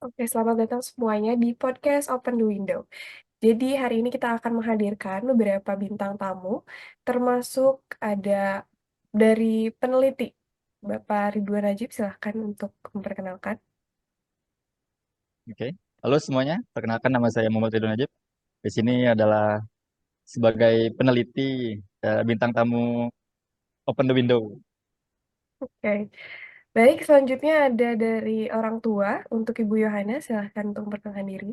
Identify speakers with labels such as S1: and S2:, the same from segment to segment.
S1: Oke, selamat datang semuanya di podcast Open the Window. Jadi hari ini kita akan menghadirkan beberapa bintang tamu, termasuk ada dari peneliti. Bapak Ridwan Najib, silahkan untuk memperkenalkan.
S2: Oke, halo semuanya. Perkenalkan nama saya Muhammad Ridwan Najib. Di sini adalah sebagai peneliti bintang tamu Open the Window.
S1: Oke, baik selanjutnya ada dari orang tua, untuk Ibu Yohana, silahkan untuk memperkenalkan diri.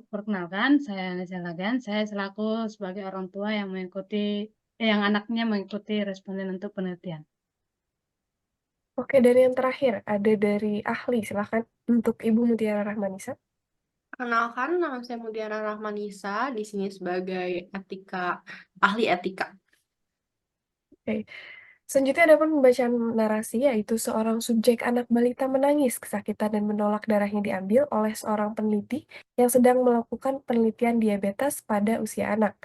S3: Perkenalkan, saya Naza Lagan. Saya selaku sebagai orang tua yang yang anaknya mengikuti responden untuk penelitian.
S1: Oke, dan yang terakhir ada dari ahli, silahkan untuk Ibu Mutiara Rahmanisa.
S4: Perkenalkan, nama saya Mutiara Rahmanisa, di sini sebagai ahli etika.
S1: Oke. Selanjutnya ada pun pembacaan narasi, yaitu seorang subjek anak balita menangis kesakitan dan menolak darahnya diambil oleh seorang peneliti yang sedang melakukan penelitian diabetes pada usia anak.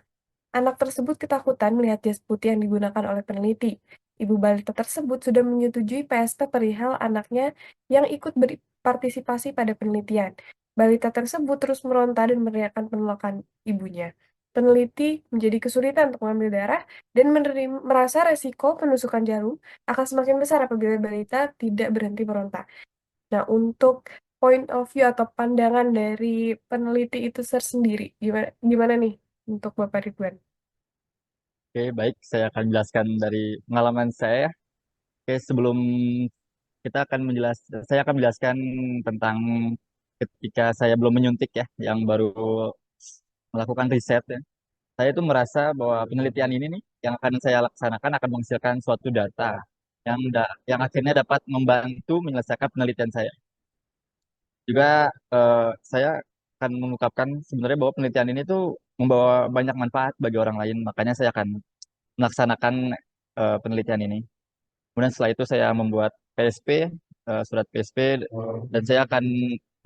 S1: Anak tersebut ketakutan melihat jas putih yang digunakan oleh peneliti. Ibu balita tersebut sudah menyetujui PSP perihal anaknya yang ikut berpartisipasi pada penelitian. Balita tersebut terus meronta dan meneriakkan penolakan ibunya. Peneliti menjadi kesulitan untuk mengambil darah dan merasa resiko penusukan jarum akan semakin besar apabila balita tidak berhenti meronta. Nah, untuk point of view atau pandangan dari peneliti itu tersendiri, gimana, gimana nih untuk Bapak Ridwan?
S2: Oke, baik. Saya akan jelaskan dari pengalaman saya. Oke, sebelum saya akan menjelaskan tentang ketika saya belum menyuntik ya, yang baru melakukan riset ya. Saya itu merasa bahwa penelitian ini nih yang akan saya laksanakan akan menghasilkan suatu data yang akhirnya dapat membantu menyelesaikan penelitian saya. Juga saya akan mengungkapkan sebenarnya bahwa penelitian ini tuh membawa banyak manfaat bagi orang lain, makanya saya akan melaksanakan penelitian ini. Kemudian setelah itu saya membuat PSP, surat PSP, dan saya akan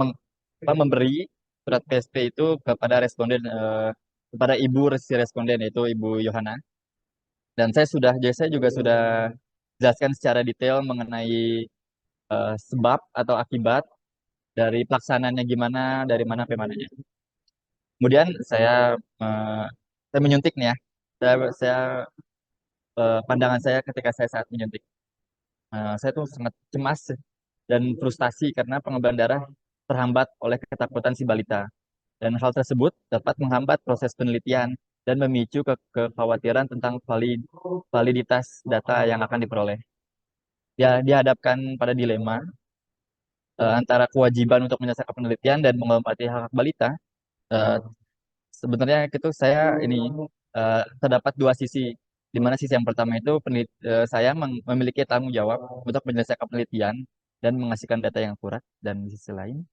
S2: meng- memberi surat PSP itu kepada kepada ibu si responden yaitu Ibu Yohana. Dan jadi saya juga sudah jelaskan secara detail mengenai sebab atau akibat dari pelaksanaannya gimana, dari mana ke mananya. Kemudian eh, saya menyuntik nih ya. Saya pandangan saya ketika saya saat menyuntik. Saya tuh sangat cemas dan frustasi karena pengembangan darah terhambat oleh ketakutan si balita. Dan hal tersebut dapat menghambat proses penelitian dan memicu kekhawatiran tentang validitas data yang akan diperoleh. Dia dihadapkan pada dilema antara kewajiban untuk menyelesaikan penelitian dan menghormati hak hak balita. Eh, Sebenarnya itu terdapat dua sisi. Di mana sisi yang pertama itu saya memiliki tanggung jawab untuk menyelesaikan penelitian dan menghasilkan data yang akurat, dan di sisi lain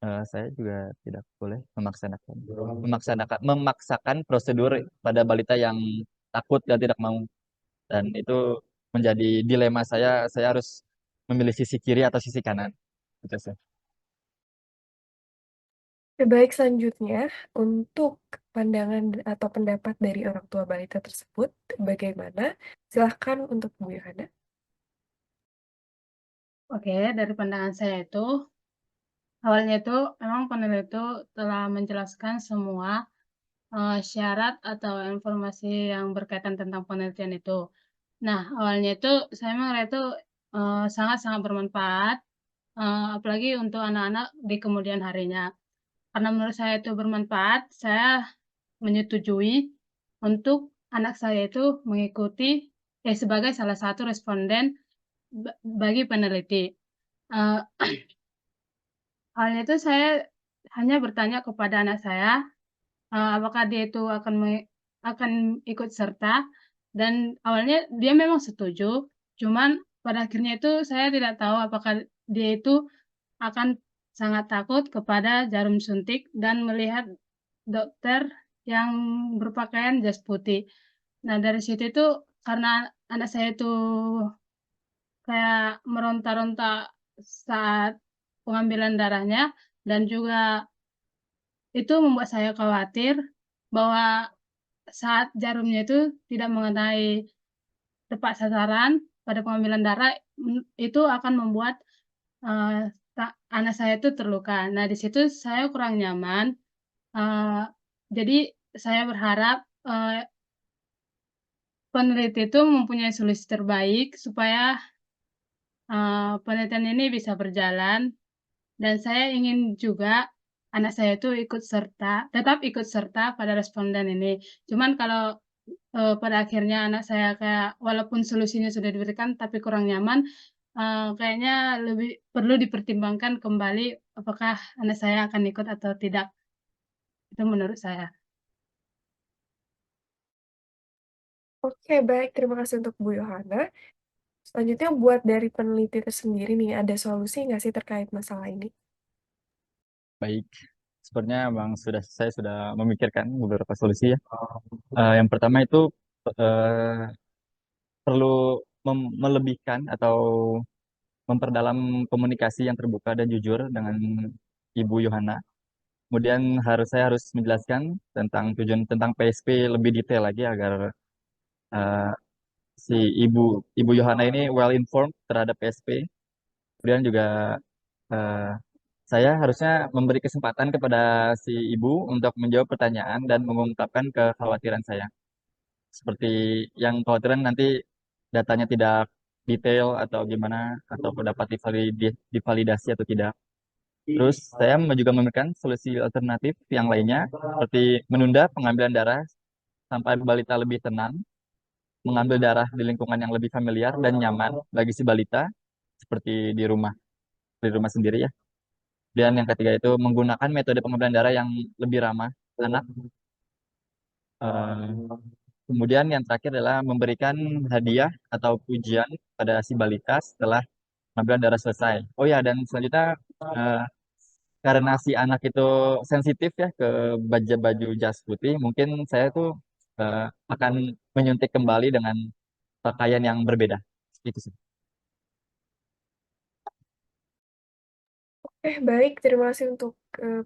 S2: saya juga tidak boleh memaksakan prosedur pada balita yang takut dan tidak mau, dan itu menjadi dilema saya harus memilih sisi kiri atau sisi kanan gitu sih.
S1: Oke, baik selanjutnya, untuk pandangan atau pendapat dari orang tua balita tersebut, bagaimana? Silahkan untuk Bu Yohana.
S3: Oke, dari pandangan saya itu, awalnya itu memang peneliti itu telah menjelaskan semua syarat atau informasi yang berkaitan tentang penelitian itu. Nah, awalnya itu saya mengira itu sangat-sangat bermanfaat, apalagi untuk anak-anak di kemudian harinya. Karena menurut saya itu bermanfaat, saya menyetujui untuk anak saya itu mengikuti sebagai salah satu responden bagi peneliti. Uh, Awalnya itu saya hanya bertanya kepada anak saya, apakah dia itu akan ikut serta, dan awalnya dia memang setuju, cuman pada akhirnya itu saya tidak tahu apakah dia itu akan sangat takut kepada jarum suntik dan melihat dokter yang berpakaian jas putih. Nah, dari situ itu karena anak saya itu kayak meronta-ronta saat pengambilan darahnya, dan juga itu membuat saya khawatir bahwa saat jarumnya itu tidak mengenai tepat sasaran pada pengambilan darah, itu akan membuat anak saya itu terluka. Nah, di situ saya kurang nyaman. Jadi saya berharap peneliti itu mempunyai solusi terbaik supaya penelitian ini bisa berjalan. Dan saya ingin juga anak saya itu tetap ikut serta pada responden ini. Cuman kalau pada akhirnya anak saya kayak walaupun solusinya sudah diberikan tapi kurang nyaman, kayaknya lebih perlu dipertimbangkan kembali apakah anak saya akan ikut atau tidak. Itu menurut saya.
S1: Oke, baik. Terima kasih untuk Bu Yohana. Selanjutnya buat dari peneliti tersendiri nih, ada solusi nggak sih terkait masalah ini?
S2: Baik, sebenarnya saya sudah memikirkan beberapa solusi ya. Yang pertama itu eh, perlu melebihkan atau memperdalam komunikasi yang terbuka dan jujur dengan Ibu Yohana. Kemudian saya harus menjelaskan tentang tujuan tentang PSP lebih detail lagi agar eh, si Ibu Yohana ini well informed terhadap PSP. Kemudian juga eh, saya harusnya memberi kesempatan kepada si ibu untuk menjawab pertanyaan dan mengungkapkan kekhawatiran saya. Seperti yang khawatiran nanti datanya tidak detail atau gimana, atau dapat divalidasi atau tidak. Terus saya juga memberikan solusi alternatif yang lainnya, seperti menunda pengambilan darah sampai balita lebih tenang, mengambil darah di lingkungan yang lebih familiar dan nyaman bagi si balita, seperti di rumah sendiri ya. Dan yang ketiga itu menggunakan metode pengambilan darah yang lebih ramah anak. Eh, Kemudian yang terakhir adalah memberikan hadiah atau pujian pada si balita setelah pengambilan darah selesai. Oh ya, dan selanjutnya eh, karena si anak itu sensitif ya ke baju jas putih, mungkin saya tuh eh, akan menyuntik kembali dengan pakaian yang berbeda. Itu sih.
S1: Baik. Terima kasih untuk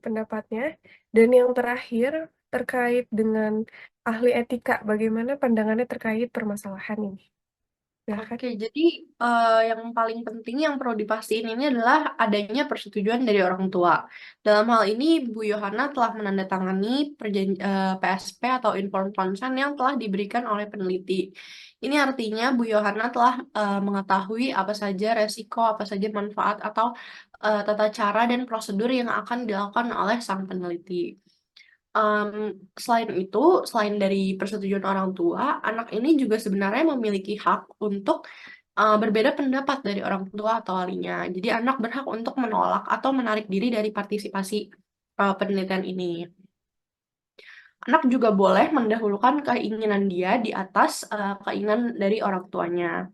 S1: pendapatnya. Dan yang terakhir, terkait dengan ahli etika, bagaimana pandangannya terkait permasalahan ini? Silakan.
S4: Oke, jadi yang paling penting yang perlu dipastiin ini adalah adanya persetujuan dari orang tua. Dalam hal ini, Bu Yohana telah menandatangani PSP atau Informed Consent yang telah diberikan oleh peneliti. Ini artinya Bu Yohana telah mengetahui apa saja resiko, apa saja manfaat, atau tata cara dan prosedur yang akan dilakukan oleh sang peneliti. Em, Selain itu, selain dari persetujuan orang tua, anak ini juga sebenarnya memiliki hak untuk berbeda pendapat dari orang tua atau walinya. Jadi anak berhak untuk menolak atau menarik diri dari partisipasi penelitian ini. Anak juga boleh mendahulukan keinginan dia di atas keinginan dari orang tuanya.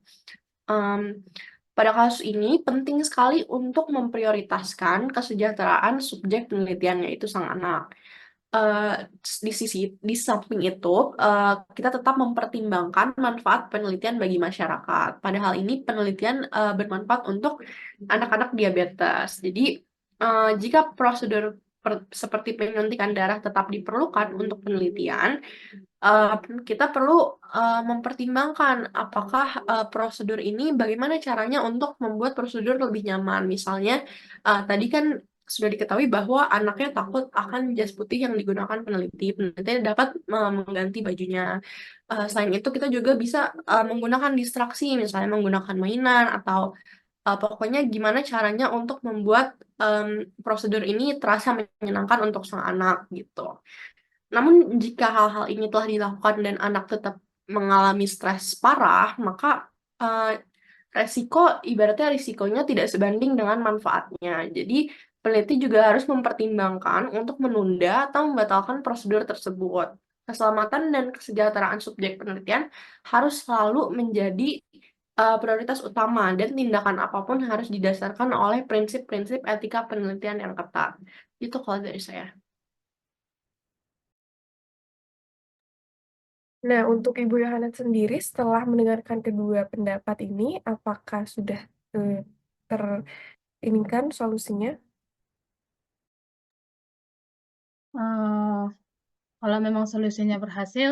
S4: Em, Pada kasus ini penting sekali untuk memprioritaskan kesejahteraan subjek penelitian yaitu sang anak. eh, di samping itu kita tetap mempertimbangkan manfaat penelitian bagi masyarakat. Padahal ini penelitian bermanfaat untuk anak-anak diabetes. Jadi jika prosedur seperti penyuntikan darah tetap diperlukan untuk penelitian, eh, kita perlu mempertimbangkan apakah prosedur ini bagaimana caranya untuk membuat prosedur lebih nyaman. Misalnya tadi kan sudah diketahui bahwa anaknya takut akan jas putih yang digunakan peneliti. Peneliti dapat mengganti bajunya. Selain itu kita juga bisa menggunakan distraksi, misalnya menggunakan mainan atau pokoknya gimana caranya untuk membuat prosedur ini terasa menyenangkan untuk sang anak gitu. Namun jika hal-hal ini telah dilakukan dan anak tetap mengalami stres parah, maka eh, ibaratnya risikonya tidak sebanding dengan manfaatnya. Jadi peneliti juga harus mempertimbangkan untuk menunda atau membatalkan prosedur tersebut. Keselamatan dan kesejahteraan subjek penelitian harus selalu menjadi prioritas utama dan tindakan apapun harus didasarkan oleh prinsip-prinsip etika penelitian yang ketat. Itu kalau dari saya.
S1: Nah, untuk Ibu Yohana sendiri, setelah mendengarkan kedua pendapat ini, apakah sudah ter ini kan solusinya?
S3: Eh, Kalau memang solusinya berhasil,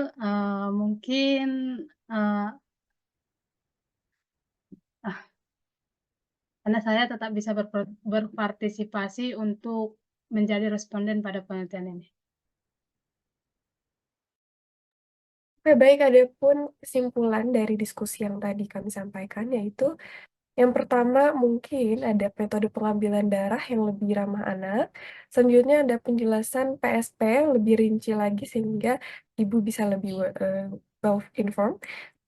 S3: mungkin eh, karena saya tetap bisa berpartisipasi untuk menjadi responden pada penelitian ini.
S1: Oke, baik, ada pun kesimpulan dari diskusi yang tadi kami sampaikan, yaitu yang pertama mungkin ada metode pengambilan darah yang lebih ramah anak. Selanjutnya ada penjelasan PSP yang lebih rinci lagi sehingga ibu bisa lebih well informed.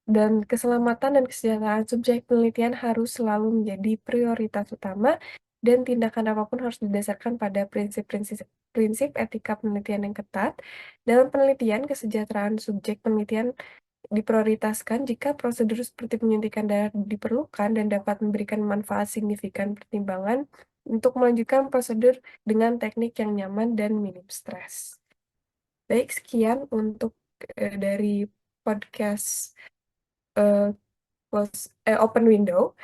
S1: Dan keselamatan dan kesejahteraan subjek penelitian harus selalu menjadi prioritas utama dan tindakan apapun harus didasarkan pada prinsip etika penelitian yang ketat. Dalam penelitian, kesejahteraan subjek penelitian diprioritaskan jika prosedur seperti penyuntikan darah diperlukan dan dapat memberikan manfaat signifikan pertimbangan untuk melanjutkan prosedur dengan teknik yang nyaman dan minim stres. Baik, sekian untuk dari podcast Open Window.